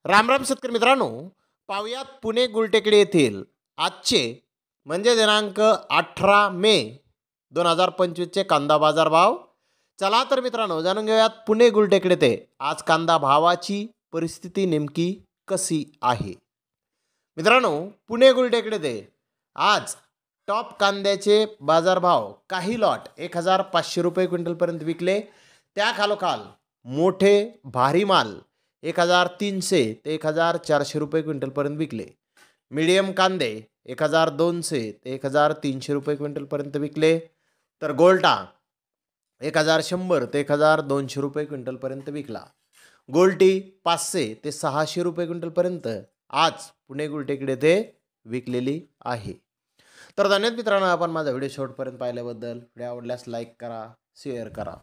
राम राम शेतकरी मित्रांनो, पाहुयात पुणे गुलटेकडी येथील आजचे म्हणजे दिनांक 18 मे 2025चे कांदा बाजार भाव. चला तर मित्रांनो, जाणून घेऊयात पुणे गुलटेकडी येथे आज कांदा भावाची परिस्थिती नेमकी कशी आहे. मित्रांनो, पुणे गुलटेकडी येथे आज टॉप कांद्याचे बाजारभाव काही लॉट 1500 रुपये क्विंटलपर्यंत विकले. त्या खालोखाल मोठे भारी माल 1300 ते 1400 रुपये क्विंटलपर्यंत विकले. मीडियम कांदे 1200 ते 1300 रुपये क्विंटलपर्यंत विकले. तर गोल्टा 1100 ते 1200 रुपये क्विंटलपर्यंत विकला. गोल्टी 500 ते 600 रुपये क्विंटलपर्यंत आज पुणे गुलटेकडी येथे विकलेली आहे. तर धन्यवाद मित्रांनो, आपण माझा व्हिडिओ शेवटपर्यंत पाहिल्याबद्दल. व्हिडिओ आवडल्यास लाईक करा, शेअर करा.